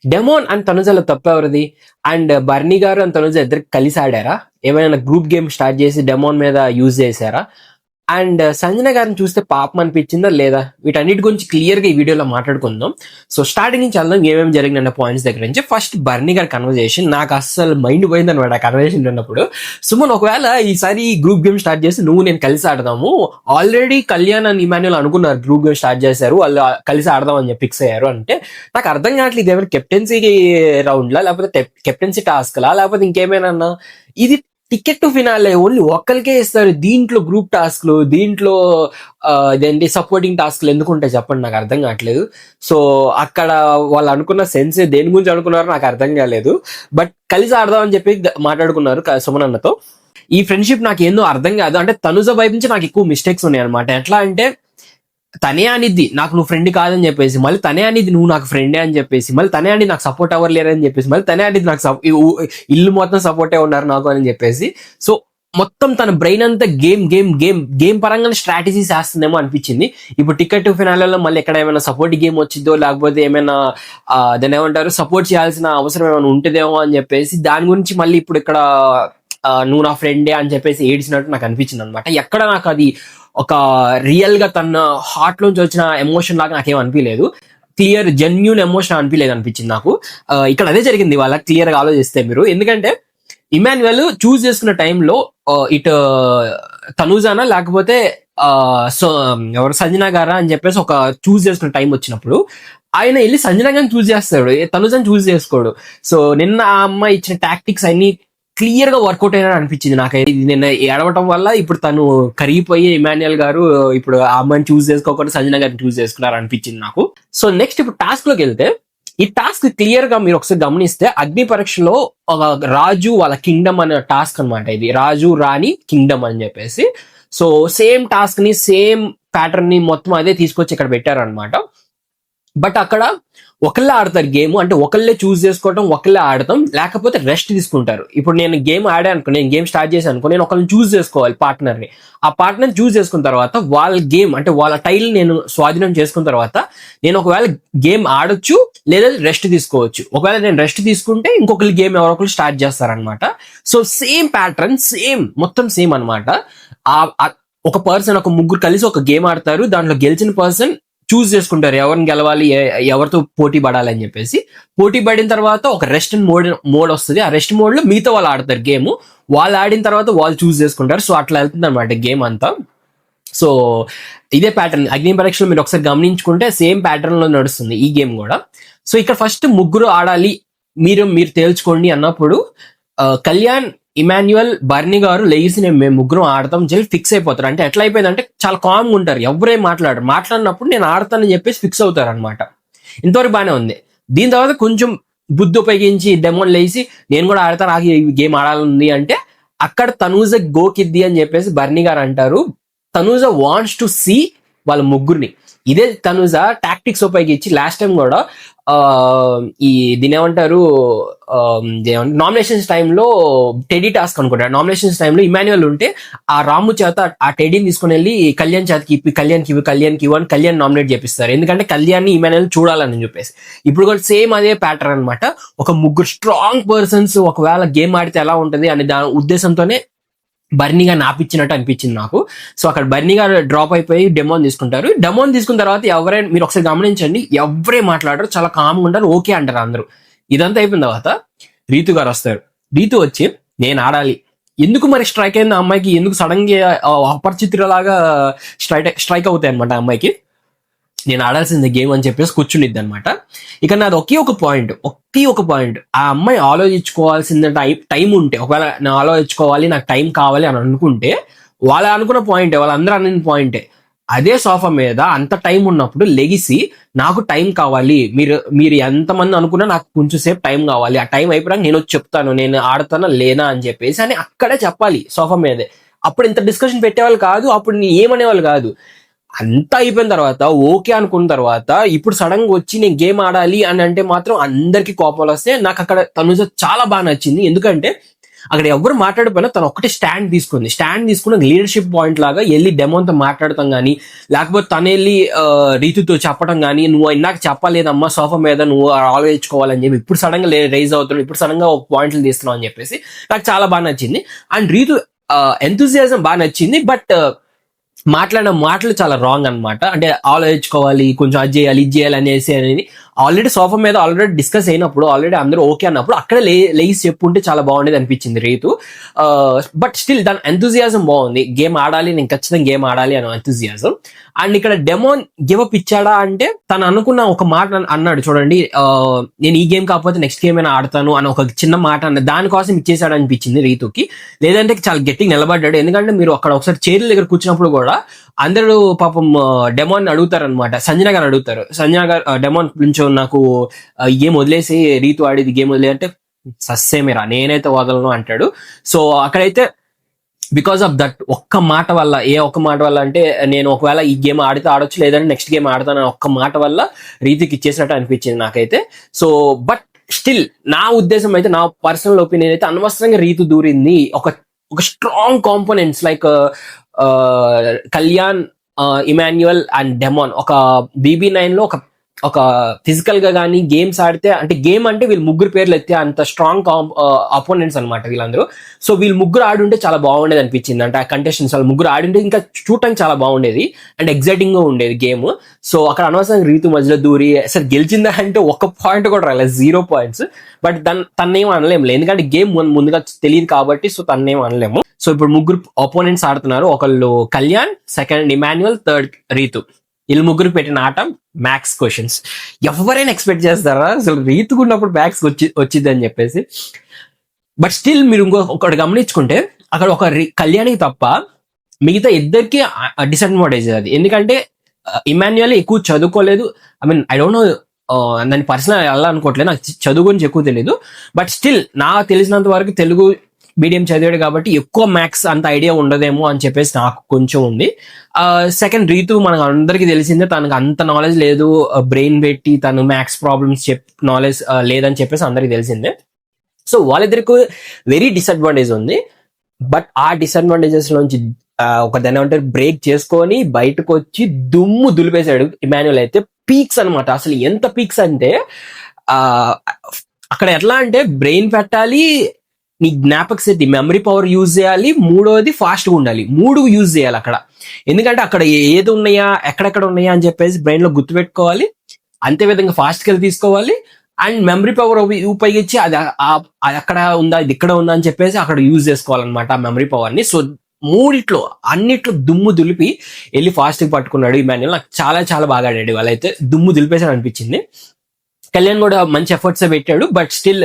Demon and తనుజలో తప్పెవరిది? And Bharani గారు అండ్ తనుజ ఇద్దరు కలిసి ఆడారా? ఏమైనా గ్రూప్ గేమ్ స్టార్ట్ చేసి డెమోన్ మీద యూజ్ చేశారా? అండ్ సంజన గారిని చూస్తే పాపం అనిపించిందా లేదా? వీటన్నిటి గురించి క్లియర్ గా ఈ వీడియోలో మాట్లాడుకుందాం. సో స్టార్టింగ్ నుంచి వెళ్దాం ఏమేమి జరిగిన పాయింట్స్ దగ్గర నుంచి. ఫస్ట్ బర్నీ గారి కన్వర్జేషన్ నాకు అస్సలు మైండ్ పోయింది అనమాట. ఆ కన్వర్జేషన్ ఉన్నప్పుడు సుమన్ ఒకవేళ ఈసారి గ్రూప్ గేమ్ స్టార్ట్ చేసి నువ్వు నేను కలిసి ఆడదాము, ఆల్రెడీ కళ్యాణ్ అండ్ ఇమాన్యుల్ అనుకున్నారు గ్రూప్ గేమ్ స్టార్ట్ చేశారు, వాళ్ళు కలిసి ఆడదాం అని చెప్పి ఫిక్స్ అయ్యారు. అంటే నాకు అర్థం కావట్లేదు ఏమైనా కెప్టెన్సీ రౌండ్ లా, లేకపోతే కెప్టెన్సీ టాస్క్ లా, లేకపోతే ఇంకేమైనా. ఇది టికెట్ టు ఫినాలే ఓన్లీ ఒక్కరికే ఇస్తారు. దీంట్లో గ్రూప్ టాస్క్లు, దీంట్లో ఇదేంటి సపోర్టింగ్ టాస్క్లు ఎందుకు ఉంటాయి చెప్పండి, నాకు అర్థం కావట్లేదు. సో అక్కడ వాళ్ళు అనుకున్న సెన్స్ దేని గురించి అనుకున్నారో నాకు అర్థం కాలేదు. బట్ కలిసి ఆడదాం అని చెప్పి మాట్లాడుకున్నారు సుమన్ అన్నతో. ఈ ఫ్రెండ్షిప్ నాకు ఏందో అర్థం కాదు. అంటే తనుజ వైపు నుంచి నాకు ఎక్కువ మిస్టేక్స్ ఉన్నాయి అనమాట. ఎట్లా అంటే తనే అనిద్ది నాకు నువ్వు ఫ్రెండ్ కాదని చెప్పేసి, మళ్ళీ తనే అనిద్ది నువ్వు నాకు ఫ్రెండే అని చెప్పేసి, మళ్ళీ తనే అనిది నాకు సపోర్ట్ ఎవరు లేరని చెప్పేసి, మళ్ళీ తనే అనిది నాకు ఇల్లు మొత్తం సపోర్టే ఉన్నారు నాకు అని చెప్పేసి. సో మొత్తం తన బ్రెయిన్ అంతా గేమ్ గేమ్ గేమ్ గేమ్ పరంగా స్ట్రాటజీస్ వేస్తుందేమో అనిపించింది. ఇప్పుడు టికెట్ టు ఫినాలలో మళ్ళీ ఎక్కడ ఏమైనా సపోర్ట్ గేమ్ వచ్చిందో, లేకపోతే ఏమైనా దాన్ని ఏమంటారు సపోర్ట్ చేయాల్సిన అవసరం ఏమైనా ఉంటుందేమో అని చెప్పేసి దాని గురించి మళ్ళీ ఇప్పుడు ఇక్కడ నువ్వు నా ఫ్రెండే అని చెప్పేసి ఏడ్చినట్టు నాకు అనిపించింది అనమాట. ఎక్కడ నాకు అది ఒక రియల్ గా తన హార్ట్ లోంచి వచ్చిన ఎమోషన్ లాగా నాకేం అనిపించలేదు. క్లియర్ జెన్యూన్ ఎమోషన్ అనిపించింది నాకు. ఇక్కడ అదే జరిగింది వాళ్ళ క్లియర్ గా ఆలోచిస్తే మీరు. ఎందుకంటే ఇమాన్యుయల్ చూస్ చేసుకున్న టైంలో ఇటు తనూజానా లేకపోతే సో ఎవరు సంజన గారా అని చెప్పేసి ఒక చూస్ చేసుకున్న టైం వచ్చినప్పుడు ఆయన వెళ్ళి సంజన గారిని చూస్ చేస్తాడు, తనూజాని చూస్ చేసుకోడు. సో నిన్న ఆ అమ్మాయి ఇచ్చిన టాక్టిక్స్ అన్ని క్లియర్ గా వర్కౌట్ అయినా అనిపించింది నాకైతే. ఇది నిన్న ఏడవటం వల్ల ఇప్పుడు తను కరిగిపోయి ఇమాన్యుయల్ గారు ఇప్పుడు ఆ అమ్మాయిని చూస్ చేసుకోకుండా సంజన గారిని చూస్ చేసుకున్నారు అనిపించింది నాకు. సో నెక్స్ట్ ఇప్పుడు టాస్క్ లోకి వెళ్తే, ఈ టాస్క్ క్లియర్ గా మీరు ఒకసారి గమనిస్తే అగ్ని పరీక్షలో ఒక రాజు వాళ్ళ కింగ్డమ్ అనే టాస్క్ అనమాట. ఇది రాజు రాణి కింగ్డమ్ అని చెప్పేసి. సో సేమ్ టాస్క్ ని సేమ్ ప్యాటర్న్ ని మొత్తం అదే తీసుకొచ్చి ఇక్కడ పెట్టారనమాట. బట్ అక్కడ ఒకళ్ళే ఆడతారు గేమ్, అంటే ఒకళ్ళే చూస్ చేసుకోవటం, ఒకళ్ళే ఆడతాం, లేకపోతే రెస్ట్ తీసుకుంటారు. ఇప్పుడు నేను గేమ్ ఆడాను, నేను గేమ్ స్టార్ట్ చేశాను అనుకో, నేను ఒకళ్ళని చూస్ చేసుకోవాలి పార్ట్నర్ని. ఆ పార్ట్నర్ చూస్ చేసుకున్న తర్వాత వాళ్ళ గేమ్ అంటే వాళ్ళ టైల్ నేను స్వాధీనం చేసుకున్న తర్వాత నేను ఒకవేళ గేమ్ ఆడొచ్చు లేదా రెస్ట్ తీసుకోవచ్చు. ఒకవేళ నేను రెస్ట్ తీసుకుంటే ఇంకొకరి గేమ్ ఎవరొకరు స్టార్ట్ చేస్తారనమాట. సో సేమ్ ప్యాటర్న్, సేమ్ మొత్తం సేమ్ అనమాట. ఒక పర్సన్ ఒక ముగ్గురు కలిసి ఒక గేమ్ ఆడతారు, దాంట్లో గెలిచిన పర్సన్ చూస్ చేసుకుంటారు ఎవరిని గెలవాలి, ఎవరితో పోటీ పడాలి అని చెప్పేసి. పోటీ పడిన తర్వాత ఒక రెస్ట్ మోడ్ వస్తుంది. ఆ రెస్ట్ మోడ్ లో మిగతా వాళ్ళు ఆడతారు గేమ్. వాళ్ళు ఆడిన తర్వాత వాళ్ళు చూస్ చేసుకుంటారు. సో అట్లా వెళ్తుంది అనమాట గేమ్ అంతా. సో ఇదే ప్యాటర్న్ అగ్ని పరీక్షలో మీరు ఒకసారి గమనించుకుంటే సేమ్ ప్యాటర్న్ లో నడుస్తుంది ఈ గేమ్ కూడా. సో ఇక్కడ ఫస్ట్ ముగ్గురు ఆడాలి, మీరు తేల్చుకోండి అన్నప్పుడు కళ్యాణ్, ఇమాన్యుయల్, బర్నీ గారు లేచి మేము ముగ్గురం ఆడతాం జల్ ఫిక్స్ అయిపోతారు. అంటే ఎట్లా అయిపోయిందంటే చాలా కామ్గా ఉంటారు, ఎవరేం మాట్లాడినప్పుడు నేను ఆడతానని చెప్పేసి ఫిక్స్ అవుతారు అనమాట. ఇంతవరకు బాగానే ఉంది. దీని తర్వాత కొంచెం బుద్ధి ఉపయోగించి డెమోన్ లేచి నేను కూడా ఆడతా, నాకు ఈ గేమ్ ఆడాలని అంటే అక్కడ తనూజ గోకిద్ది అని చెప్పేసి బర్నీ గారు అంటారు. తనూజ వాంట్స్ టు సీ వాళ్ళ ముగ్గురిని. ఇదే తనూజ టాక్టిక్స్ ఉపయోగించి లాస్ట్ టైం కూడా ఈ దీని ఏమంటారు నామినేషన్స్ టైంలో టెడీ టాస్క్ అనుకుంటా. నామినేషన్స్ టైంలో ఇమాన్యుయల్ ఉంటే ఆ రాము చేత ఆ టెడీని తీసుకుని వెళ్ళి కళ్యాణ్ చేతకి ఇప్పి కళ్యాణ్కి అని కళ్యాణ్ నామినేట్ చేపిస్తారు. ఎందుకంటే కళ్యాణ్ని ఇమాన్యుయల్ చూడాలని చెప్పేసి. ఇప్పుడు కూడా సేమ్ అదే ప్యాటర్న్ అనమాట. ఒక ముగ్గురు స్ట్రాంగ్ పర్సన్స్ ఒకవేళ గేమ్ ఆడితే ఎలా ఉంటుంది అనే దాని ఉద్దేశంతోనే బర్నీ గారిని ఆపిచ్చినట్టు అనిపించింది నాకు. సో అక్కడ బర్నీ గారు డ్రాప్ అయిపోయి డెమోన్ తీసుకుంటారు. డెమోన్ తీసుకున్న తర్వాత ఎవరైనా మీరు ఒకసారి గమనించండి, ఎవరే మాట్లాడరు, చాలా కామ్గా ఉంటారు, ఓకే అంటారు అందరూ. ఇదంతా అయిపోయిన తర్వాత రీతు గారు వస్తారు. రీతు వచ్చి నేను ఆడాలి, ఎందుకు మరి స్ట్రైక్ అయింది అమ్మాయికి, ఎందుకు సడన్ గా అపరిచితులలాగా స్ట్రైక్ అవుతాయి అనమాట అమ్మాయికి. నేను ఆడాల్సింది గేమ్ అని చెప్పేసి కూర్చునిద్ది అనమాట. ఇక నాది ఒకే ఒక పాయింట్, ఆ అమ్మాయి ఆలోచించుకోవాల్సిన టైం ఉంటే, ఒకవేళ నేను ఆలోచించుకోవాలి నాకు టైం కావాలి అని అనుకుంటే, వాళ్ళు అనుకున్న పాయింటే, వాళ్ళందరూ అన్న పాయింటే, అదే సోఫా మీద అంత టైం ఉన్నప్పుడు లెగిసి నాకు టైం కావాలి, మీరు ఎంతమంది అనుకున్నా నాకు కొంచెం సేపు టైం కావాలి, ఆ టైం అయిపోయాక నేను వచ్చి చెప్తాను నేను ఆడతానా లేనా అని చెప్పేసి అని అక్కడే చెప్పాలి సోఫా మీదే. అప్పుడు ఇంత డిస్కషన్ పెట్టేవాళ్ళు కాదు, అప్పుడు ఏమనేవాళ్ళు కాదు. అంతా అయిపోయిన తర్వాత ఓకే అనుకున్న తర్వాత ఇప్పుడు సడన్ గా వచ్చి నేను గేమ్ ఆడాలి అని అంటే మాత్రం అందరికి కోపాలు వస్తే. నాకు అక్కడ తనుజ చాలా బాగా నచ్చింది. ఎందుకంటే అక్కడ ఎవరు మాట్లాడిపోయినా తను ఒక్కటే స్టాండ్ తీసుకుని లీడర్షిప్ పాయింట్ లాగా వెళ్ళి డెమోన్తో మాట్లాడతాం కానీ, లేకపోతే తను వెళ్ళి రీతుతో చెప్పడం కానీ, నువ్వు ఇందాక చెప్పలేదమ్మా సోఫా మీద నువ్వు ఆలోచించుకోవాలని చెప్పి ఇప్పుడు సడన్ గా రైజ్ అవుతున్నావు, ఇప్పుడు సడన్ గా ఒక పాయింట్లు తీస్తున్నావు అని చెప్పేసి నాకు చాలా బాగా నచ్చింది. అండ్ రీతు ఎంతూజియాజం బాగా నచ్చింది, బట్ మాట్లాడిన మాటలు చాలా రాంగ్ అనమాట. అంటే ఆలోచించుకోవాలి, కొంచెం అది చేయాలి ఇది చేయాలి అనేసి అనేది ఆల్రెడీ సోఫా మీద ఆల్రెడీ డిస్కస్ అయినప్పుడు, ఆల్రెడీ అందరూ ఓకే అన్నప్పుడు అక్కడ లేసి చెప్పుంటే చాలా బాగుండేది అనిపించింది రీతు. బట్ స్టిల్ దాని ఎంతూజియాజం బాగుంది, గేమ్ ఆడాలి, నేను ఖచ్చితంగా గేమ్ ఆడాలి అని ఎంతూజియాజం. అండ్ ఇక్కడ డెమోన్ గివ్ అప్ ఇచ్చాడా అంటే తను అనుకున్న ఒక మాట అన్నాడు చూడండి, నేను ఈ గేమ్ కాకపోతే నెక్స్ట్ గేమ్ అయినా ఆడతాను అని ఒక చిన్న మాట అన్న, దానికోసం ఇచ్చేసాడు అనిపించింది రీతుకి. లేదంటే చాలా గట్టిగా నిలబడ్డాడు. ఎందుకంటే మీరు అక్కడ ఒకసారి చైర్ల దగ్గర కూర్చున్నప్పుడు కూడా అందరూ పాపం డెమోన్ అడుగుతారు అనమాట, సంజన గారు అడుగుతారు, సంజన గారు డెమోన్ నుంచి నాకు ఈ గేమ్ వదిలేసి రీతు ఆడేది గేమ్ వదిలే అంటే సస్సేమేరా నేనైతే వదలను అంటాడు. సో అక్కడైతే బికాస్ ఆఫ్ దట్ ఒక్క మాట వల్ల, ఒక్క మాట వల్ల అంటే నేను ఒకవేళ ఈ గేమ్ ఆడితే ఆడొచ్చు, లేదంటే నెక్స్ట్ గేమ్ ఆడతాను ఒక్క మాట వల్ల రీతికి ఇచ్చేసినట్టు అనిపించింది నాకైతే. సో బట్ స్టిల్ నా ఉద్దేశం అయితే, నా పర్సనల్ ఒపీనియన్ అయితే అనవసరంగా రీతు దూరింది. ఒక strong components like Kalyan, Emmanuel and demon ఒక BB9 లో ఒక ఫిజికల్ గా కానీ గేమ్స్ ఆడితే, అంటే గేమ్ అంటే వీళ్ళు ముగ్గురు పేర్లు ఎత్తే అంత స్ట్రాంగ్ అపోనెంట్స్ అనమాట వీళ్ళందరూ. సో వీళ్ళు ముగ్గురు ఆడుంటే చాలా బాగుండేది అనిపించింది. అంటే ఆ కంటెస్టెంట్స్ వాళ్ళు ముగ్గురు ఆడుంటే ఇంకా చూడటానికి చాలా బాగుండేది అండ్ ఎగ్జైటింగ్ గా ఉండేది గేమ్. సో అక్కడ అనవసరంగా రీతు మధ్యలో దూరి అసలు గెలిచిందా అంటే ఒక పాయింట్ కూడా రాలేదు, 0 points. బట్ తన్నేం అనలేము, ఎందుకంటే గేమ్ ముందుగా తెలియదు కాబట్టి. సో తన్నేం అనలేము. సో ఇప్పుడు ముగ్గురు అపోనెంట్స్ ఆడుతున్నారు, ఒకళ్ళు కళ్యాణ్, సెకండ్ ఇమాన్యుయల్, థర్డ్ రీతు. వీళ్ళు ముగ్గురు పెట్టిన ఆట మ్యాథ్స్ క్వశ్చన్స్. ఎవరైనా ఎక్స్పెక్ట్ చేస్తారా అసలు రీతుకున్నప్పుడు మ్యాథ్స్ వచ్చింది అని చెప్పేసి? బట్ స్టిల్ మీరు ఒకటి గమనించుకుంటే అక్కడ ఒక కళ్యాణికి తప్ప మిగతా ఇద్దరికి డిసడ్వాంటేజ్ అది. ఎందుకంటే ఇమాన్యుయల్ ఎక్కువ చదువుకోలేదు. ఐ డోంట్ నో, దాని పర్సనల్ ఎలా అనుకోవట్లేదు, నాకు చదువు గురించి ఎక్కువ తెలియదు. బట్ స్టిల్ నాకు తెలిసినంత వరకు తెలుగు మీడియం చదివాడు కాబట్టి ఎక్కువ మ్యాథ్స్ అంత ఐడియా ఉండదేమో అని చెప్పేసి నాకు కొంచెం ఉంది. సెకండ్ రీతు మనకు అందరికీ తెలిసిందే, తనకు అంత నాలెడ్జ్ లేదు, బ్రెయిన్ పెట్టి తను మ్యాథ్స్ ప్రాబ్లమ్స్ నాలెడ్జ్ లేదని చెప్పేసి అందరికీ తెలిసిందే. సో వాళ్ళిద్దరికి వెరీ డిసడ్వాంటేజ్ ఉంది. బట్ ఆ డిసడ్వాంటేజెస్ నుంచి ఒక దాని ఏమంటారు బ్రేక్ చేసుకొని బయటకు వచ్చి దుమ్ము దులిపేశాడు ఇమాన్యుయల్. అయితే పీక్స్ అనమాట, అసలు ఎంత పీక్స్ అంటే అక్కడ ఎట్లా అంటే బ్రెయిన్ పెట్టాలి, నీ జ్ఞాపక శక్తి మెమరీ పవర్ యూజ్ చేయాలి, మూడోది ఫాస్ట్గా ఉండాలి, 3 యూజ్ చేయాలి అక్కడ. ఎందుకంటే అక్కడ ఏది ఉన్నాయా ఎక్కడెక్కడ ఉన్నాయా అని చెప్పేసి బ్రెయిన్ లో గుర్తుపెట్టుకోవాలి, అంతే విధంగా ఫాస్ట్ గా తీసుకోవాలి అండ్ మెమరీ పవర్ ఉపయోగించి అది అక్కడ ఉందా ఇది ఇక్కడ ఉందా అని చెప్పేసి అక్కడ యూజ్ చేసుకోవాలన్నమాట ఆ మెమరీ పవర్ ని. సో అన్నిట్లో దుమ్ము దులిపి వెళ్ళి ఫాస్ట్ గా పట్టుకున్నాడు ఇమాన్యుయల్. నాకు చాలా చాలా బాగా ఆడాడు, వాళ్ళైతే దుమ్ము దులిపేసాడు అనిపించింది. కళ్యాణ్ కూడా మంచి ఎఫర్ట్స్ పెట్టాడు, but still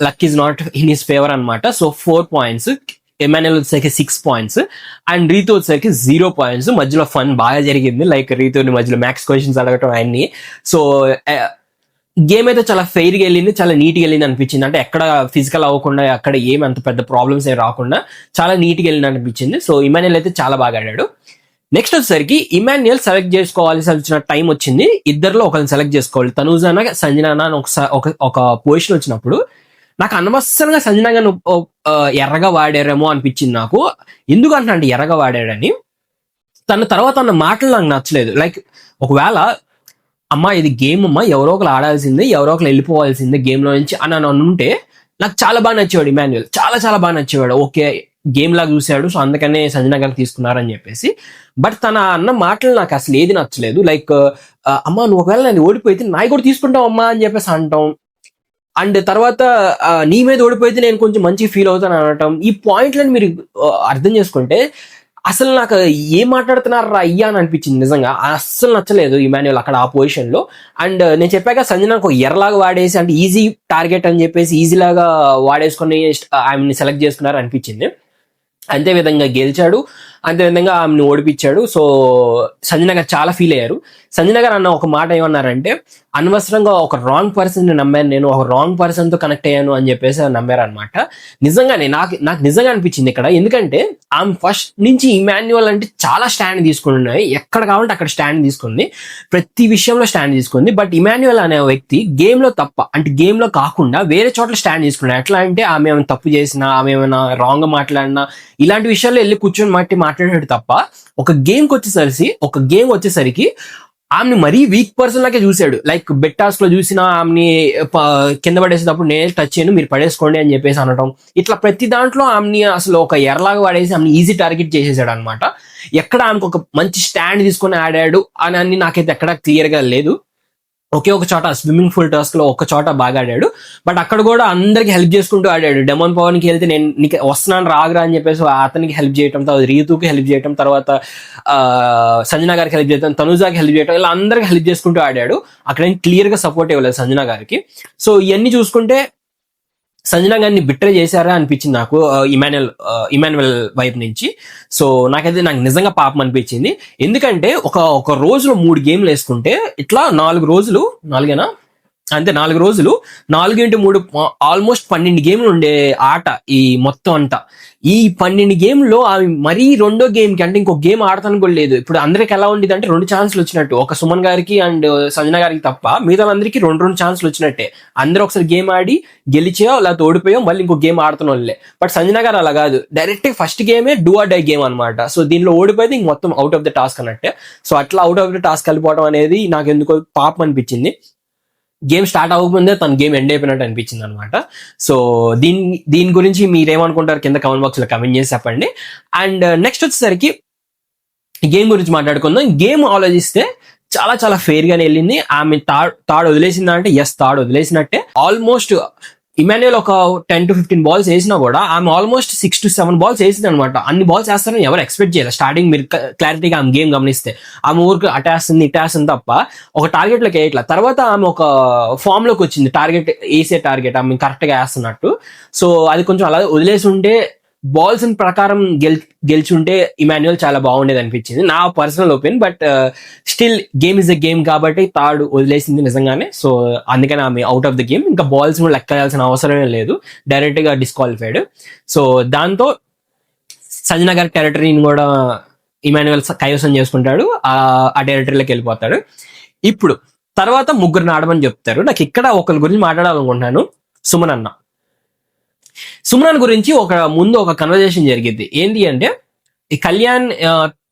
luck is not in his favour అనమాట. సో 4 points, ఎమాన్యుయల్ వచ్చేసరికి 6 points అండ్ రీతు వచ్చేసరికి 0 points. మధ్యలో ఫన్ బాగా జరిగింది, లైక్ రీతుని మధ్యలో మ్యాథ్స్ క్వశ్చన్స్ అడగటం అన్ని. సో గేమ్ అయితే చాలా ఫెయిర్ గా వెళ్ళింది, చాలా నీట్ గా వెళ్ళింది అనిపించింది. అంటే ఎక్కడ ఫిజికల్ అవ్వకుండా, అక్కడ ఏమి అంత పెద్ద ప్రాబ్లమ్స్ ఏమి రాకుండా చాలా నీట్ గా వెళ్ళింది అనిపించింది. సో ఇమాన్యుయల్ అయితే చాలా బాగా ఆడాడు. నెక్స్ట్ వచ్చేసరికి ఇమాన్యుయల్ సెలెక్ట్ చేసుకోవాల్సి వచ్చిన టైం వచ్చింది. ఇద్దరులో ఒకరిని సెలెక్ట్ చేసుకోవాలి, తనూజానా సంజనా అని ఒక పొజిషన్ వచ్చినప్పుడు నాకు అనవసరంగా సంజనంగా ఎర్రగా వాడారేమో అనిపించింది నాకు. ఎందుకంటే అంటే ఎర్రగా వాడాడని తన తర్వాత అన్న మాటలు నాకు నచ్చలేదు. లైక్ ఒకవేళ అమ్మా ఇది గేమ్ అమ్మా, ఎవరో ఒకరు ఆడాల్సిందే, ఎవరో ఒకరు వెళ్ళిపోవాల్సిందే గేమ్ లో నుంచి అని ఉంటే నాకు చాలా బాగా నచ్చేవాడు ఇమాన్యుయల్, చాలా చాలా బాగా నచ్చేవాడు. ఓకే గేమ్ లాగా చూసాడు, సో అందుకనే సంజన గారు తీసుకున్నారని చెప్పేసి. బట్ తన అన్న మాటలు నాకు అసలు ఏది నచ్చలేదు. లైక్ అమ్మా నువ్వు ఒకవేళ నేను ఓడిపోతే నాయి కూడా తీసుకుంటావు అమ్మా అని చెప్పేసి అంటాం. అండ్ తర్వాత నీ మీద ఓడిపోతే నేను కొంచెం మంచి ఫీల్ అవుతాను అనటం. ఈ పాయింట్లను మీరు అర్థం చేసుకుంటే అసలు నాకు ఏం మాట్లాడుతున్నారా అయ్యా అని అనిపించింది. నిజంగా అస్సలు నచ్చలేదు ఇమాన్యుయల్ అక్కడ ఆ పొజిషన్ లో. అండ్ నేను చెప్పాక సంజనాకు ఒక ఎర్రలాగా వాడేసి, అంటే ఈజీ టార్గెట్ అని చెప్పేసి ఈజీ లాగా వాడేసుకొని ఆమెని సెలెక్ట్ చేసుకున్నారు అనిపించింది. అంతే విధంగా గెలిచాడు. అంతేవిధంగా ఆమెను ఓడిపించాడు. సో సంజన గారు చాలా ఫీల్ అయ్యారు. సంజన గారు అన్న ఒక మాట ఏమన్నారంటే, అనవసరంగా ఒక రాంగ్ పర్సన్ ని నమ్మాను, నేను ఒక రాంగ్ పర్సన్ తో కనెక్ట్ అయ్యాను అని చెప్పేసి నమ్మారు అనమాట. నిజంగానే నాకు నాకు నిజంగా అనిపించింది ఇక్కడ. ఎందుకంటే ఆమె ఫస్ట్ నుంచి ఇమాన్యువల్ అంటే చాలా స్టాండ్ తీసుకున్నాయి, ఎక్కడ కావాలంటే అక్కడ స్టాండ్ తీసుకుంది, ప్రతి విషయంలో స్టాండ్ తీసుకుంది. బట్ ఇమాన్యువల్ అనే వ్యక్తి గేమ్ లో తప్ప, అంటే గేమ్ లో కాకుండా వేరే చోట్ల స్టాండ్ తీసుకున్నాడు. ఎట్లా అంటే ఆమె ఏమైనా తప్పు చేసినా, ఆమె ఏమైనా రాంగ్ గా మాట్లాడినా, ఇలాంటి విషయాల్లో వెళ్ళి కూర్చొని మాట్లాడాడు తప్ప ఒక గేమ్ వచ్చేసరికి ఆమెని మరీ వీక్ పర్సన్ లాగే చూశాడు. లైక్ బెట్ టాస్క్ లో చూసిన ఆమెని కింద పడేసేటప్పుడు నేను టచ్ చేయను, మీరు పడేసుకోండి అని చెప్పేసి అనడం, ఇట్లా ప్రతి దాంట్లో ఆమెని అసలు ఒక ఎర్రలాగా పడేసి ఆమెని ఈజీ టార్గెట్ చేసేసాడు అనమాట. ఎక్కడ ఆమెకు ఒక మంచి స్టాండ్ తీసుకొని ఆడాడు అని నాకైతే ఎక్కడ క్లియర్ గా లేదు. ఒకే ఒక చోట స్విమ్మింగ్ పూల్ టాస్క్ లో ఒక చోట బాగా ఆడాడు, బట్ అక్కడ కూడా అందరికి హెల్ప్ చేసుకుంటూ ఆడాడు. డెమోన్ పవన్ కి వెళ్తే నేను నీకు వస్తున్నాను రాగరా అని చెప్పేసి అతనికి హెల్ప్ చేయటం, తర్వాత రీతుకి హెల్ప్ చేయటం, తర్వాత సంజన గారికి హెల్ప్ చేయటం, తనుజాకి హెల్ప్ చేయటం, ఇలా అందరికి హెల్ప్ చేసుకుంటూ ఆడాడు. అక్కడ క్లియర్ గా సపోర్ట్ ఇవ్వలేదు సంజన గారికి. సో ఇవన్నీ చూసుకుంటే సంజన గారిని బిట్రే చేశారా అనిపించింది నాకు ఇమాన్యువల్ వైపు నుంచి. సో నాకు నిజంగా పాపం అనిపించింది. ఎందుకంటే ఒక రోజులో 3 గేమ్లు వేసుకుంటే ఇట్లా 4 రోజులు, 4 రోజులు 4x3 ఆల్మోస్ట్ 12 గేమ్లు ఉండే ఆట ఈ మొత్తం అంతా. ఈ 12 గేమ్లో ఆమె మరీ రెండో గేమ్ కి అంటే ఇంకొక గేమ్ ఆడతాను కూడా లేదు. ఇప్పుడు అందరికి ఎలా ఉండేది అంటే 2 ఛాన్సులు వచ్చినట్టు, ఒక సుమన్ గారికి అండ్ సంజన గారికి తప్ప మిగతా అందరికి 2 ఛాన్సులు వచ్చినట్టే. అందరూ ఒకసారి గేమ్ ఆడి గెలిచాయో లేకపోతే ఓడిపోయో మళ్ళీ ఇంకో గేమ్ ఆడుతున్న వాళ్ళే. బట్ సంజన గారు అలా కాదు, డైరెక్ట్ ఫస్ట్ గేమే డూ ఆర్ డై గేమ్ అనమాట. సో దీనిలో ఓడిపోతే ఇంక మొత్తం అవుట్ ఆఫ్ ద టాస్క్ అన్నట్టే. సో అట్లా అవుట్ ఆఫ్ ద టాస్క్ వెళ్ళిపోవడం అనేది నాకు ఎందుకో పాపం అనిపించింది. గేమ్ స్టార్ట్ అవ్వకముందే తన గేమ్ ఎండ్ అయిపోయినట్టు అనిపించింది అనమాట. సో దీని గురించి మీరేమనుకుంటారు కింద కమెంట్ బాక్స్ లో కమెంట్ చేసి చెప్పండి. అండ్ నెక్స్ట్ వచ్చేసరికి గేమ్ గురించి మాట్లాడుకుందాం. గేమ్ ఆలోచిస్తే చాలా చాలా ఫెయిర్ గానే వెళ్ళింది. ఆమె తాడు వదిలేసిందా అంటే ఎస్, తాడు వదిలేసినట్టే. ఆల్మోస్ట్ ఇమాన్యుయల్ ఒక 10 to 15 బాల్స్ వేసినా కూడా ఆమె ఆల్మోస్ట్ 6 to 7 బాల్స్ వేసింది అనమాట. అన్ని బాల్స్ వేస్తారని ఎవరు ఎక్స్పెక్ట్ చేయలేదు స్టార్టింగ్. మీరు క్లారిటీగా ఆమె గేమ్ గమనిస్తే ఆమె ఊరికి అటాస్తుంది ఇటాస్తుంది తప్ప ఒక టార్గెట్ లోకి వేయట్లా. తర్వాత ఆమె ఒక ఫామ్ లోకి వచ్చింది, వేసే టార్గెట్ ఆమె కరెక్ట్ గా వేస్తున్నట్టు. సో అది కొంచెం అలా వదిలేసి ఉంటే బాల్స్ ప్రకారం గెలిచుంటే ఇమాన్యుయల్ చాలా బాగుండేది అనిపించింది నా personal opinion. But still game is a game కాబట్టి తాడు వదిలేసింది నిజంగానే. సో అందుకని ఆమె అవుట్ ఆఫ్ ద గేమ్. ఇంకా బాల్స్ కూడా లెక్క వేయాల్సిన అవసరమే లేదు, డైరెక్ట్ గా డిస్క్వాలిఫైడ్. సో దాంతో సంజన గారి టెరిటరీని కూడా ఇమాన్యుయల్ కైవసం చేసుకుంటాడు, ఆ టెరిటరీలోకి వెళ్ళిపోతాడు. ఇప్పుడు తర్వాత ముగ్గురిని ఆడమని చెప్తారు. నాకు ఇక్కడ ఒకరి గురించి మాట్లాడాలనుకుంటున్నాను, సుమన్ అన్న. సుమన్ గురించి ముందు ఒక కన్వర్జేషన్ జరిగింది. ఏంటి అంటే ఈ కళ్యాణ్,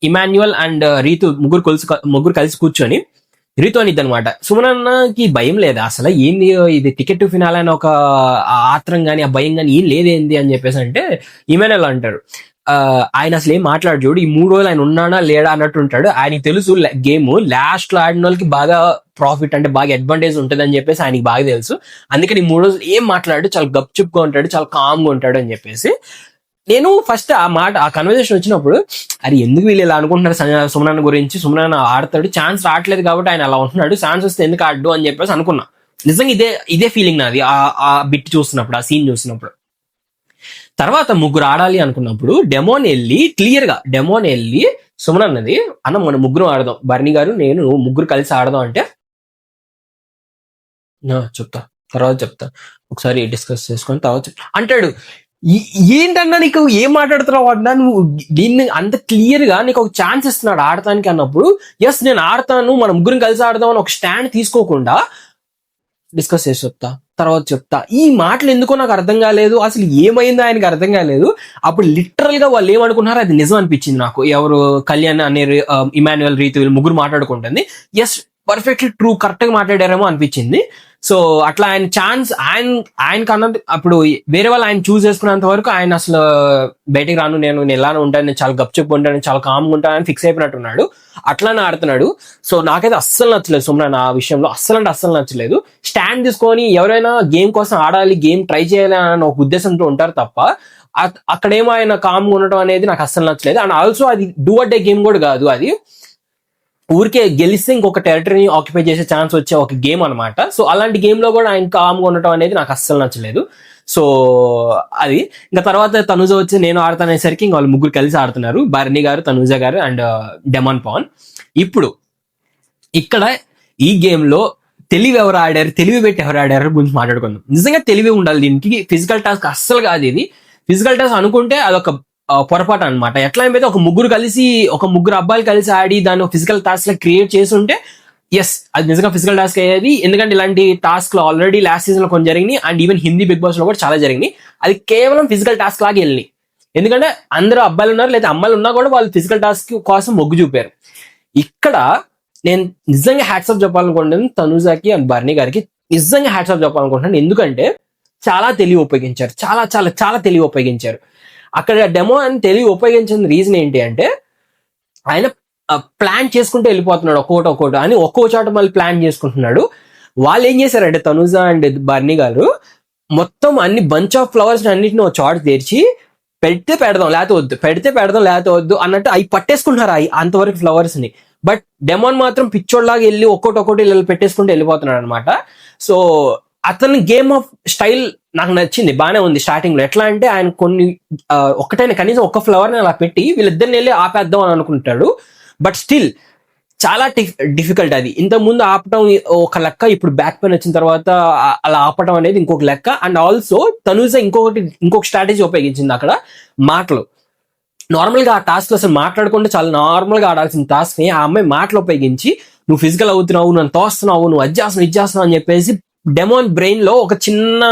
ఇమాన్యుయల్ అండ్ రీతు ముగ్గురు కలిసి కూర్చొని రీతు అనిద్ది అనమాట, సుమన్ అన్నకి భయం లేదా అసలు, ఏంది ఇది టికెట్ టు ఫినాల్ అని ఒక ఆత్రం కానీ ఆ భయం కానీ ఏం లేదేంది అని చెప్పేసి అంటే ఇమాన్యుయల్ అంటారు, ఆయన అసలు ఏం మాట్లాడు చూడు, ఈ 3 రోజులు ఆయన ఉన్నాడా లేడా అన్నట్టు ఉంటాడు. ఆయనకి తెలుసు గేమ్ లాస్ట్ లో ఆడిన వాళ్ళకి బాగా ప్రాఫిట్ అంటే బాగా అడ్వాంటేజ్ ఉంటుంది అని చెప్పేసి ఆయనకి బాగా తెలుసు. అందుకని 3 రోజులు ఏం మాట్లాడు, చాలా గప్చుప్గా ఉంటాడు, చాలా కామ్గా ఉంటాడు అని చెప్పేసి. నేను ఫస్ట్ ఆ కన్వర్జేషన్ వచ్చినప్పుడు అది ఎందుకు వీళ్ళు ఇలా అనుకుంటున్నారు సుమన్ గురించి, సుమన్ ఆడతాడు, ఛాన్స్ రావట్లేదు కాబట్టి ఆయన అలా ఉంటున్నాడు, ఛాన్స్ వస్తే ఎందుకు ఆడు అని చెప్పేసి అనుకున్నా. నిజంగా ఇదే ఫీలింగ్ నాది ఆ బిట్ చూస్తున్నప్పుడు, ఆ సీన్ చూసినప్పుడు. తర్వాత ముగ్గురు ఆడాలి అనుకున్నప్పుడు డెమోన్ వెళ్ళి సుమన్ అన్నది, అన్న మనం ముగ్గురు ఆడదాం, బర్నీ గారు నేను ముగ్గురు కలిసి ఆడదాం అంటే తర్వాత చెప్తా ఒకసారి డిస్కస్ చేసుకొని తర్వాత అంటాడు. ఏంటన్నా నీకు ఏం మాట్లాడుతున్నావు అన్నా, నువ్వు దీన్ని అంత క్లియర్ గా నీకు ఒక ఛాన్స్ ఇస్తున్నాడు ఆడటానికి అన్నప్పుడు ఎస్ నేను ఆడతాను, మనం ముగ్గురు కలిసి ఆడదాం అని ఒక స్టాండ్ తీసుకోకుండా డిస్కస్ చేసి తర్వాత చెప్తా ఈ మాటలు ఎందుకో నాకు అర్థం కాలేదు, అసలు ఏమైందో ఆయనకి అర్థం కాలేదు. అప్పుడు లిటరల్ గా వాళ్ళు ఏమనుకున్నారో అది నిజం అనిపించింది నాకు. ఎవరు కళ్యాణ్ అనే ఇమాన్యుయల్ రీతి వీళ్ళు ముగ్గురు మాట్లాడుకుంటుంది, ఎస్ పర్ఫెక్ట్లీ ట్రూ, కరెక్ట్ గా మాట్లాడారేమో అనిపించింది. సో అట్లా ఆయన ఛాన్స్ ఆయనకు అన్నది అప్పుడు వేరే వాళ్ళు ఆయన చూస్ చేసుకున్నంత వరకు ఆయన అసలు బయటికి రాను, నేను ఎలానే ఉంటాను, నేను చాలా గప్చుప్పు ఉంటాను, చాలా కామ్గా ఉంటానని ఫిక్స్ అయిపోయినట్టున్నాడు, అట్లానే ఆడుతున్నాడు. సో నాకైతే అస్సలు నచ్చలేదు సుమన్ ఆ విషయంలో, అస్సలు నచ్చలేదు. స్టాండ్ తీసుకొని ఎవరైనా గేమ్ కోసం ఆడాలి, గేమ్ ట్రై చేయాలి అని ఒక ఉద్దేశంతో ఉంటారు తప్ప అక్కడేమో ఆయన కామ్గా ఉండటం అనేది నాకు అస్సలు నచ్చలేదు. అండ్ ఆల్సో అది డూ అర్ డే గేమ్ కూడా కాదు, అది ఊరికే గెలిస్తే ఇంకొక టెరిటరీని ఆక్యుపై చేసే ఛాన్స్ వచ్చే ఒక గేమ్ అనమాట. సో అలాంటి గేమ్ లో కూడా ఆయన కామ్గా ఉండటం అనేది నాకు అస్సలు నచ్చలేదు. సో అది ఇంకా తర్వాత తనుజ వచ్చి నేను ఆడతాను అనేసరికి ఇంకా వాళ్ళు ముగ్గురు కలిసి ఆడుతున్నారు, బర్నీ గారు, తనుజ గారు అండ్ డెమాన్ పాన్. ఇప్పుడు ఇక్కడ ఈ గేమ్ లో తెలివి ఎవరు ఆడారు, తెలివి పెట్టి ఎవరు ఆడారు గురించి మాట్లాడుకుందాం. నిజంగా తెలివి ఉండాలి దీనికి, ఫిజికల్ టాస్క్ అస్సలు కాదు ఇది. ఫిజికల్ టాస్క్ అనుకుంటే అదొక పొరపాటు అనమాట. ఎట్లా అయితే ఒక ముగ్గురు అబ్బాయిలు కలిసి ఆడి దాన్ని ఫిజికల్ టాస్క్ లా క్రియేట్ చేసి ఉంటే ఎస్ అది నిజంగా ఫిజికల్ టాస్క్ అయ్యేది. ఎందుకంటే ఇలాంటి టాస్క్ లో ఆల్రెడీ లాస్ట్ సీజన్ లో కొన్ని జరిగినాయి and even Hindi Bigg Boss లో కూడా చాలా జరిగినాయి. అది కేవలం ఫిజికల్ టాస్క్ లాగా వెళ్ళినాయి. ఎందుకంటే అందరూ అబ్బాయిలు ఉన్నారు లేదా అమ్మాయిలు ఉన్నా కూడా వాళ్ళు ఫిజికల్ టాస్క్ కోసం మొగ్గు చూపారు. ఇక్కడ నేను నిజంగా హ్యాట్సాప్ చెప్పాలనుకుంటున్నాను తనుజాకి అండ్ బర్నీ గారికి, నిజంగా హ్యాట్సాప్ చెప్పాలనుకుంటున్నాను. ఎందుకంటే చాలా తెలివి ఉపయోగించారు, చాలా చాలా చాలా తెలివి ఉపయోగించారు. అక్కడ డెమో అని తెలివి ఉపయోగించిన రీజన్ ఏంటి అంటే ఆయన ప్లాన్ చేసుకుంటూ వెళ్ళిపోతున్నాడు ఒక్కోటి అని, ఒక్కో చోట మళ్ళీ ప్లాన్ చేసుకుంటున్నాడు. వాళ్ళు ఏం చేశారంటే తనుజ అండ్ బర్నీ గారు మొత్తం అన్ని బంచ్ ఆఫ్ ఫ్లవర్స్ అన్నిటిని ఒక చోట తెరిచి పెడితే పెడదాం లేకపోతే వద్దు అన్నట్టు అవి పట్టేసుకుంటున్నారు అంతవరకు ఫ్లవర్స్ ని. బట్ డెమాన్ మాత్రం పిచ్చోడ్లాగా వెళ్ళి ఒక్కోటి ఇలా పెట్టేసుకుంటూ వెళ్ళిపోతున్నాడు అనమాట. సో అతని గేమ్ ఆఫ్ స్టైల్ నాకు నచ్చింది, బాగానే ఉంది స్టార్టింగ్ లో. ఎట్లా అంటే ఆయన ఒక్కటైనా కనీసం ఒక్క ఫ్లవర్ ని అలా పెట్టి వీళ్ళిద్దరిని వెళ్ళి ఆపేద్దాం అని అనుకుంటాడు. బట్ స్టిల్ చాలా డిఫికల్ట్ అది. ఇంతకు ముందు ఆపటం ఒక లెక్క, ఇప్పుడు బ్యాక్ పెయిన్ వచ్చిన తర్వాత అలా ఆపటం అనేది ఇంకొక లెక్క. అండ్ ఆల్సో తనుజ ఇంకొక స్ట్రాటజీ ఉపయోగించింది అక్కడ, మాటలు. నార్మల్ గా ఆ టాస్క్ లో అసలు మాట్లాడుకుంటే చాలా నార్మల్ గా ఆడాల్సిన టాస్క్ ని ఆ అమ్మాయి మాటలు ఉపయోగించి నువ్వు ఫిజికల్ అవుతున్నావు, నన్ను తోస్తున్నావు, నువ్వు అది చేస్తున్నావు అని చెప్పేసి డెమోన్ బ్రెయిన్ లో ఒక చిన్న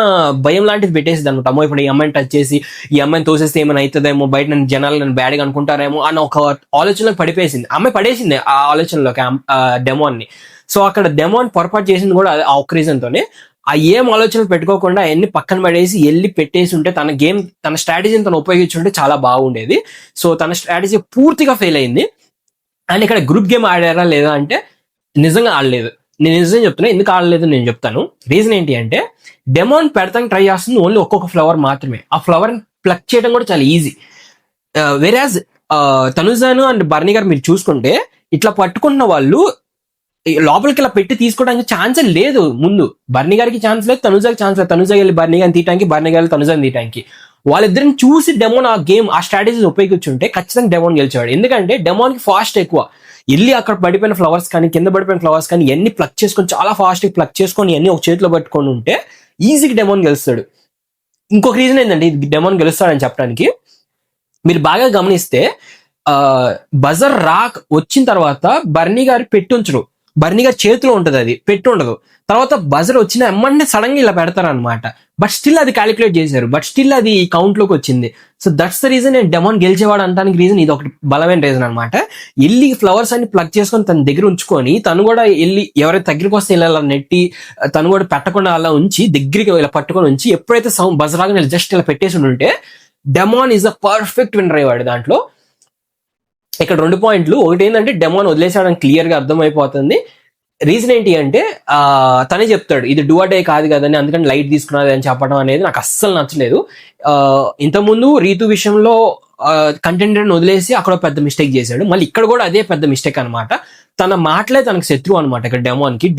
భయం లాంటిది పెట్టేసింది అనమాట. అమ్మో ఇప్పుడు ఈ అమ్మాయిని టచ్ చేసి ఈ అమ్మాయిని తోసేస్తే ఏమైనా అవుతుందేమో, బయట నన్ను జనాలు నన్ను బ్యాడ్గా అనుకుంటారేమో అన్న ఒక ఆలోచనలోకి పడిపోయింది. అమ్మాయి పడేసింది ఆ ఆలోచనలోకి డెమోన్ ని. సో అక్కడ డెమోన్ పొరపాటు చేసింది కూడా ఆ ఒక్క రీజన్ తోనే. ఆ ఏం ఆలోచనలు పెట్టుకోకుండా అవన్నీ పక్కన పడేసి వెళ్ళి పెట్టేసి ఉంటే తన స్ట్రాటజీని తను ఉపయోగించుంటే చాలా బాగుండేది. సో తన స్ట్రాటజీ పూర్తిగా ఫెయిల్ అయింది. అండ్ ఇక్కడ గ్రూప్ గేమ్ ఆడారా లేదా అంటే నిజంగా ఆడలేదు. నేను నిజంగా చెప్తున్నా, ఎందుకు ఆడలేదు నేను చెప్తాను. రీజన్ ఏంటి అంటే డెమోన్ పెడతానికి ట్రై చేస్తుంది ఓన్లీ ఒక్కొక్క ఫ్లవర్ మాత్రమే. ఆ ఫ్లవర్ ప్లక్ చేయడం కూడా చాలా ఈజీ. వెరాజ్ తనుజాను అండ్ బర్నీ గారు మీరు చూసుకుంటే ఇట్లా పట్టుకున్న వాళ్ళు లోపలికి ఇలా పెట్టి తీసుకోవడానికి ఛాన్స్ లేదు. ముందు బర్నీ గారికి ఛాన్స్ లేదు, తనుజాకి ఛాన్స్ లేదు. తనుజా వెళ్ళి బర్నీ గారిని తీయడానికి, బర్నీ గారు తనుజాని తీయడానికి. వాళ్ళిద్దరిని చూసి డెమోన్ ఆ స్ట్రాటజీస్ ఉపయోగించుంటే ఖచ్చితంగా డెమోన్ గెలిచేవాడు. ఎందుకంటే డెమోన్ కి ఫాస్ట్ ఎక్కువ. వెళ్ళి అక్కడ పడిపోయిన ఫ్లవర్స్ కానీ కింద పడిపోయిన ఫ్లవర్స్ కానీ ఎన్ని ప్లక్ చేసుకొని చాలా ఫాస్ట్ ప్లక్ చేసుకొని అన్ని ఒక చేతిలో పట్టుకొని ఉంటే ఈజీగా డెమోన్ గెలుస్తాడు. ఇంకొక రీజన్ ఏంటంటే డెమోన్ గెలుస్తాడని చెప్పడానికి, మీరు బాగా గమనిస్తే బజర్ వచ్చిన తర్వాత బర్నీ గారి పెట్టి ఉంచరు, బర్నీ గారి చేతిలో ఉంటుంది, అది పెట్టి ఉండదు. తర్వాత బజర్ వచ్చిన ఎమ్మంటే సడన్ గా ఇలా పెడతారు అనమాట. బట్ స్టిల్ అది క్యాలిక్యులేట్ చేశారు, బట్ స్టిల్ అది కౌంట్ లోకి వచ్చింది. సో దట్స్ ద రీజన్ నేను డెమోన్ గెలిచేవాడు అంటానికి రీజన్ ఇది ఒకటి బలమైన రీజన్ అనమాట. వెళ్ళి ఫ్లవర్స్ అన్ని ప్లగ్ చేసుకొని తన దగ్గర ఉంచుకొని తను కూడా వెళ్ళి ఎవరైతే దగ్గరికి వస్తే ఇలా నెట్టి తను కూడా పెట్టకుండా అలా ఉంచి దగ్గరికి ఇలా పట్టుకొని ఉంచి ఎప్పుడైతే బజరాగా జస్ట్ ఇలా పెట్టేసి ఉంటే demon is a perfect winner అయ్యాడు దాంట్లో. ఇక్కడ 2 పాయింట్లు. ఒకటి ఏంటంటే డెమోన్ వదిలేసాడని క్లియర్ గా అర్థమైపోతుంది. రీజన్ ఏంటి అంటే తనే చెప్తాడు ఇది డూ ఆర్ డే కాదు కదని, అందుకని లైట్ తీసుకున్నది అని చెప్పడం అనేది నాకు అస్సలు నచ్చలేదు. ఇంతకుముందు రీతు విషయంలో కంటెండర్ వదిలేసి అక్కడ పెద్ద మిస్టేక్ చేశాడు, మళ్ళీ ఇక్కడ కూడా అదే పెద్ద మిస్టేక్ అనమాట. తన మాటలే తనకు శత్రువు అనమాట. ఇక్కడ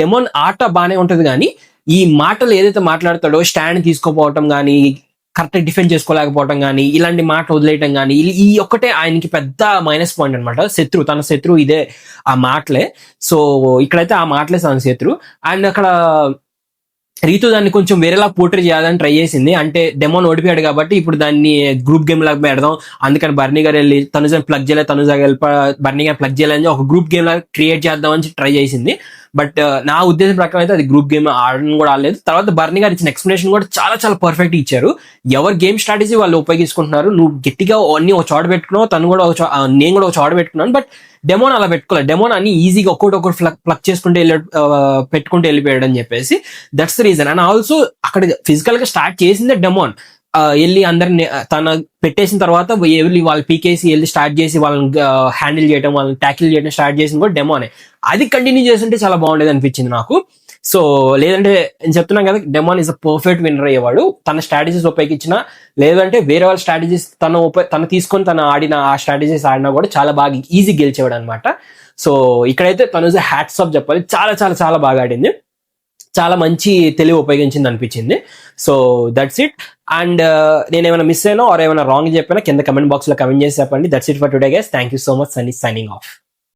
డెమోన్ ఆట బాగానే ఉంటది కానీ ఈ మాటలు ఏదైతే మాట్లాడతాడో స్టాండ్ తీసుకోపోవటం కానీ, కరెక్ట్ డిఫెండ్ చేసుకోలేకపోవటం కానీ, ఇలాంటి మాట వదిలేయటం కానీ, ఈ ఒక్కటే ఆయనకి పెద్ద మైనస్ పాయింట్ అనమాట. తన శత్రువు ఇదే ఆ మాటలే. సో ఇక్కడైతే ఆ మాటలే తన శత్రువు. అండ్ అక్కడ రీతు దాన్ని కొంచెం వేరేలా పోర్ట్రే చేయాలని ట్రై చేసింది. అంటే డెమోన్ ఓడిపోయాడు కాబట్టి ఇప్పుడు దాన్ని గ్రూప్ గేమ్ లాగా పెడదాం, అందుకని బర్నీ గారు వెళ్ళి తనుజాని ప్లగ్ చేయలేదు, తనుజా బర్నీ గారు ప్లగ్ చేయాలని ఒక గ్రూప్ గేమ్ లాగా క్రియేట్ చేద్దామని ట్రై చేసింది. బట్ నా ఉద్దేశం ప్రకారం అయితే అది గ్రూప్ గేమ్ ఆడడం కూడా ఆడలేదు. తర్వాత బర్నీ గారు ఇచ్చిన ఎక్స్ప్లెనేషన్ కూడా చాలా చాలా పర్ఫెక్ట్ ఇచ్చారు. ఎవరు గేమ్ స్ట్రాటజీ వాళ్ళు ఉపయోగించుకుంటున్నారు, నువ్వు గట్టిగా అన్ని ఒక చోట పెట్టుకున్నావు, తను కూడా నేను కూడా ఒక చోట పెట్టుకున్నాను. బట్ డెమోన్ అలా పెట్టుకోలేదు. డెమోన్ అన్ని ఈజీగా ఒక్కొక్కటి ప్లగ్ చేసుకుంటే పెట్టుకుంటూ వెళ్ళిపోయాడు అని చెప్పేసి that's the reason. And also అక్కడ ఫిజికల్ గా స్టార్ట్ చేసిందే డెమోన్. వెళ్ళి అందరిని తన పెట్టేసిన తర్వాత వెళ్ళి వాళ్ళు పీకేసి వెళ్ళి స్టార్ట్ చేసి వాళ్ళని హ్యాండిల్ చేయడం, వాళ్ళని ట్యాకిల్ చేయడం స్టార్ట్ చేసింది కూడా డెమోనే. అది కంటిన్యూ చేస్తుంటే చాలా బాగుండేది అనిపించింది నాకు. సో లేదంటే నేను చెప్తున్నాను కదా, Demon is a perfect winner అయ్యేవాడు తన స్ట్రాటజీస్ ఉపయోగించిన. లేదంటే వేరే వాళ్ళ స్ట్రాటజీస్ తను తీసుకొని తను ఆడిన ఆ స్ట్రాటజీస్ ఆడినా కూడా చాలా బాగా ఈజీ గెలిచేవాడు అనమాట. సో ఇక్కడైతే తను హ్యాట్స్ ఆఫ్ చెప్పాలి, చాలా చాలా చాలా బాగా ఆడింది. చాలా మంచి తెలివి ఉపయోగించింది అనిపించింది. So that's it. అండ్ నేను ఏమైనా మిస్ అయినా ఆర్ ఏమైనా రాంగ్ చెప్పినా కింద కమెంట్ బాక్స్ లో కమెంట్ చేసి చెప్పండి. That's it for today guys. Thank you so much. Sunny signing off.